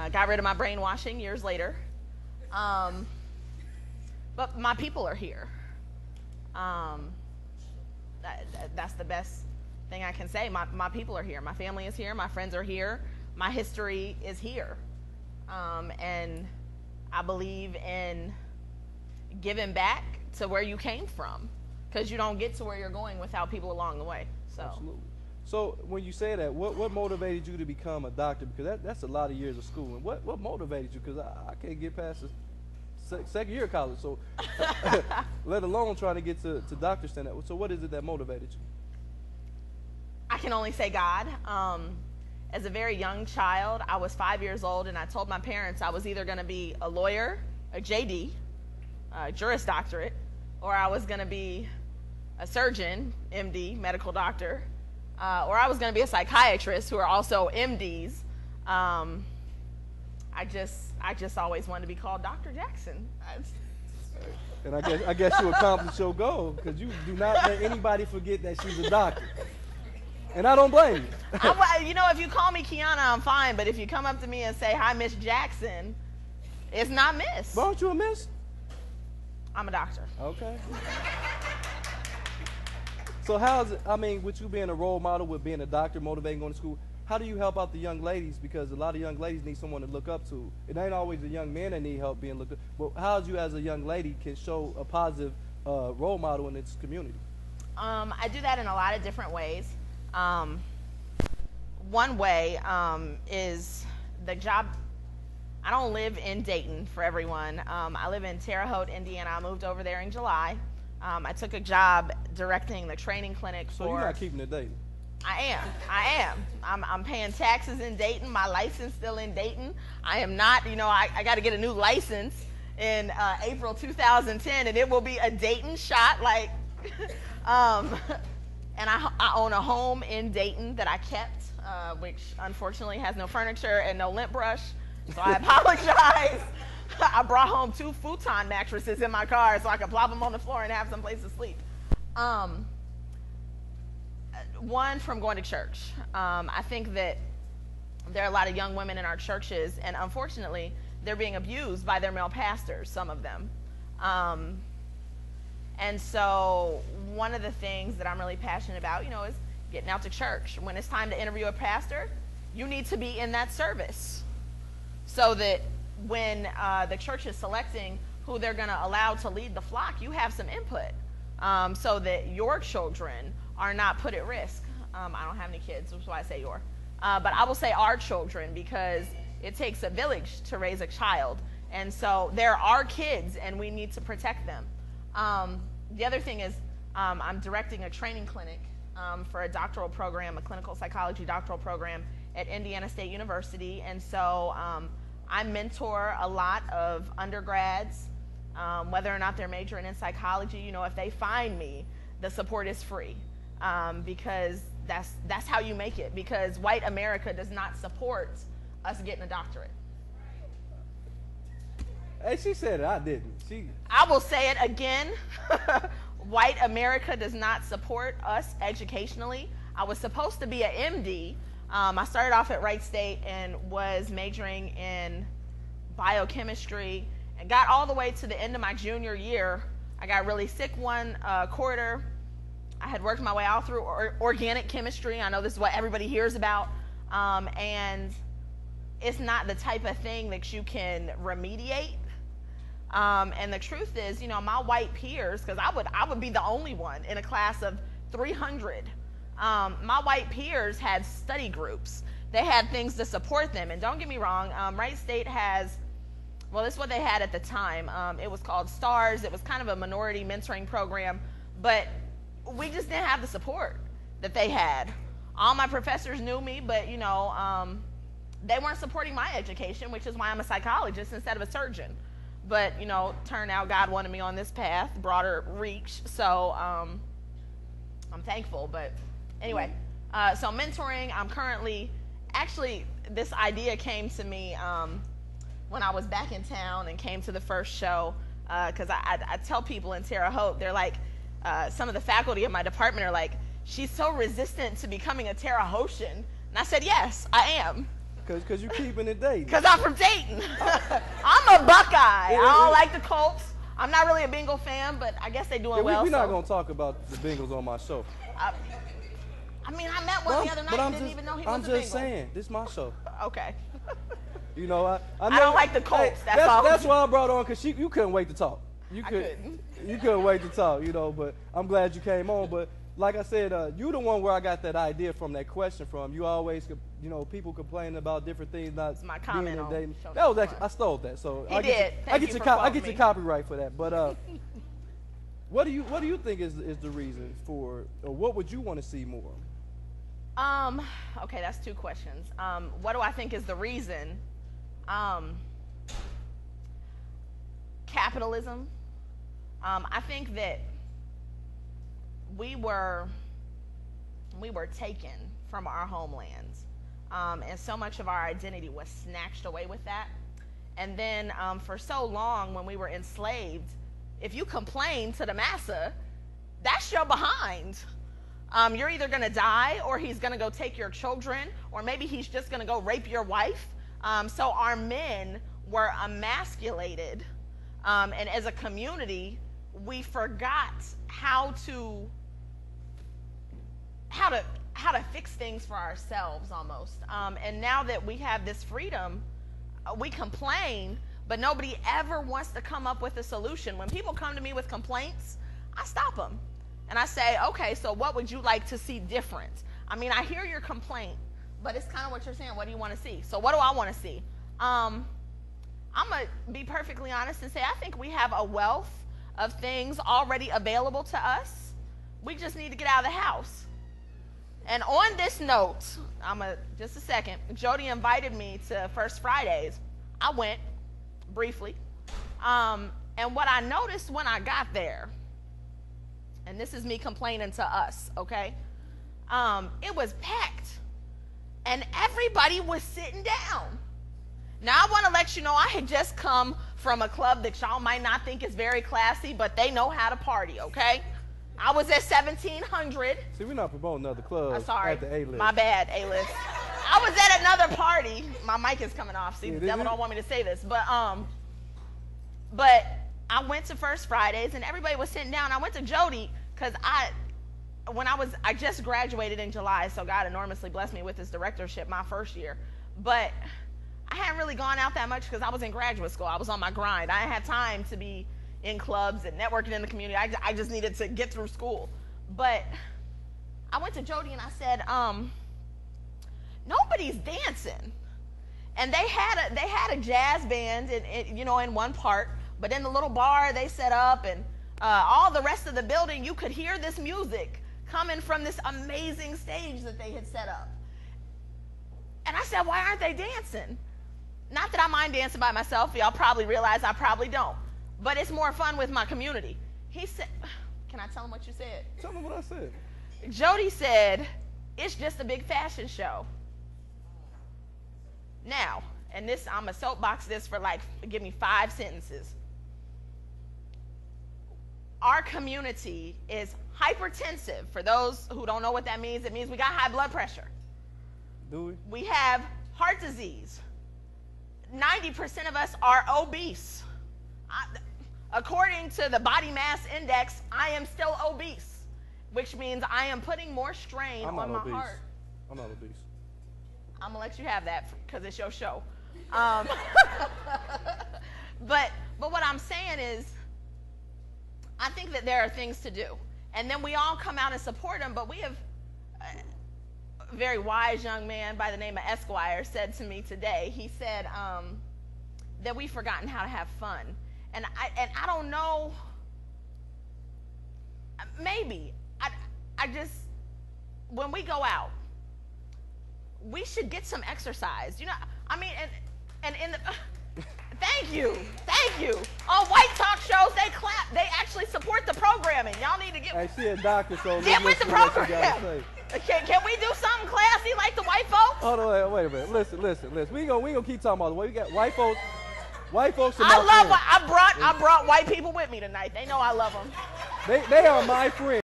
Got rid of my brainwashing years later. But my people are here. That's the best thing I can say. My people are here. My family is here. My friends are here. My history is here. And I believe in giving back to where you came from, because you don't get to where you're going without people along the way. So. Absolutely. So when you say that, what motivated you to become a doctor? Because that's a lot of years of school. And what motivated you? Because I can't get past the second year of college, so let alone trying to get to doctor's standard. So what is it that motivated you? I can only say God. As a very young child, I was 5 years old, and I told my parents I was either going to be a lawyer, a JD, Juris Doctorate, or I was going to be a surgeon, MD, medical doctor, or I was going to be a psychiatrist, who are also MDs. I just always wanted to be called Dr. Jackson. And I guess you accomplished your goal, because you do not let anybody forget that she's a doctor. And I don't blame you. You know, if you call me Kiana, I'm fine. But if you come up to me and say, "Hi, Miss Jackson," it's not Miss. But aren't you a Miss? I'm a doctor. Okay. So how's it, I mean, with you being a role model, with being a doctor, motivating, going to school, how do you help out the young ladies? Because a lot of young ladies need someone to look up to. It ain't always the young men that need help being looked up. But how you as a young lady can show a positive role model in its community? I do that in a lot of different ways. One way is the job. I don't live in Dayton, for everyone. I live in Terre Haute, Indiana. I moved over there in July. I took a job directing the training clinic for... So you're not keeping it Dayton? I am. I'm paying taxes in Dayton. My license still in Dayton. I am not, you know, I got to get a new license in April 2010, and it will be a Dayton shot, like... And I own a home in Dayton that I kept, which unfortunately has no furniture and no lint brush. So I apologize. I brought home 2 futon mattresses in my car so I could plop them on the floor and have some place to sleep. One, from going to church. I think that there are a lot of young women in our churches, and unfortunately, they're being abused by their male pastors, some of them. And so one of the things that I'm really passionate about, you know, is getting out to church. When it's time to interview a pastor, you need to be in that service so that when the church is selecting who they're going to allow to lead the flock, you have some input so that your children are not put at risk. I don't have any kids, which is why I say your. But I will say our children, because it takes a village to raise a child. And so they're our kids, and we need to protect them. The other thing is I'm directing a training clinic for a doctoral program, a clinical psychology doctoral program at Indiana State University. And so I mentor a lot of undergrads, whether or not they're majoring in psychology. You know, if they find me, the support is free because that's how you make it, because white America does not support us getting a doctorate. Hey, she said it. I didn't. I will say it again. White America does not support us educationally. I was supposed to be an MD. I started off at Wright State and was majoring in biochemistry and got all the way to the end of my junior year. I got really sick one quarter. I had worked my way all through organic chemistry. I know this is what everybody hears about. And it's not the type of thing that you can remediate. And the truth is, you know, my white peers, because I would be the only one in a class of 300. My white peers had study groups. They had things to support them. And don't get me wrong, Wright State has, well, this is what they had at the time. It was called STARS. It was kind of a minority mentoring program. But we just didn't have the support that they had. All my professors knew me, but, you know, they weren't supporting my education, which is why I'm a psychologist instead of a surgeon. But, you know, turned out God wanted me on this path, broader reach, so I'm thankful. But anyway, so mentoring, I'm currently, actually, this idea came to me when I was back in town and came to the first show, because I tell people in Terre Haute, they're like, some of the faculty of my department are like, she's so resistant to becoming a Terre Hautian. And I said, yes, I am. Because you keeping it dating. Because I'm from Dayton. I'm a Buckeye. I don't like the Colts. I'm not really a Bengal fan, but I guess they're doing well. We're not going to talk about the Bengals on my show. I mean, I met one the other night and didn't even know he was a Bengal. I'm just saying, this is my show. Okay. You know, I don't like the Colts. Hey, that's why I brought on, because you couldn't wait to talk. You couldn't wait to talk, you know, but I'm glad you came on. But like I said, you the one where I got that idea from, that question from. You always, you know, people complaining about different things not it's my comment being in dating. on That was actually, I stole that. So I get your copyright for that. But what do you think is the reason for, or what would you want to see more? Okay, that's two questions. What do I think is the reason? Capitalism. I think that we were taken from our homelands, and so much of our identity was snatched away with that. And then for so long, when we were enslaved, if you complain to the massa, that's your behind. You're either going to die, or he's going to go take your children, or maybe he's just going to go rape your wife. So our men were emasculated, and as a community, we forgot how to fix things for ourselves almost. And now that we have this freedom, we complain, but nobody ever wants to come up with a solution. When people come to me with complaints, I stop them. And I say, okay, so what would you like to see different? I mean, I hear your complaint, but it's kind of what you're saying. What do you want to see? So what do I want to see? I'm going to be perfectly honest and say I think we have a wealth of things already available to us. We just need to get out of the house. And on this note, just a second, Jody invited me to First Fridays. I went briefly. And what I noticed when I got there, and this is me complaining to us, okay? It was packed, and everybody was sitting down. Now, I want to let you know I had just come from a club that y'all might not think is very classy, but they know how to party, okay? I was at 1700. See, we're not promoting other clubs sorry. at the A-list. My bad, A-list. I was at another party. My mic is coming off. See, the devil don't want me to say this. But I went to First Fridays, and everybody was sitting down. I went to Jody because I just graduated in July, so God enormously blessed me with his directorship my first year. But I hadn't really gone out that much because I was in graduate school. I was on my grind. I didn't have time to be in clubs and networking in the community. I just needed to get through school. But I went to Jody and I said, nobody's dancing. And they had a jazz band in one part, but in the little bar they set up, and all the rest of the building, you could hear this music coming from this amazing stage that they had set up. And I said, why aren't they dancing? Not that I mind dancing by myself. Y'all probably realize I probably don't. But it's more fun with my community. He said, can I tell him what you said? Tell him what I said. Jody said, it's just a big fashion show. Now, and this, I'm a soapbox this for give me 5 sentences. Our community is hypertensive. For those who don't know what that means, it means we got high blood pressure. Do we? We have heart disease. 90% of us are obese. According to the body mass index, I am still obese, which means I am putting more strain on my heart. I'm not obese. I'm going to let you have that because it's your show. But what I'm saying is, I think that there are things to do. And then we all come out and support them, but we have a very wise young man by the name of Esquire said to me today, he said that we've forgotten how to have fun. And I don't know, maybe. I just, when we go out, we should get some exercise. You know, I mean, and in the, thank you. On white talk shows, they clap. They actually support the programming. Y'all need to get. I see a doctor, so get with the program. Can we do something classy like the white folks? Hold on, wait a minute. Listen. We gonna keep talking about the way we got white folks. White folks are I brought white people with me tonight. They know I love them. They are my friends.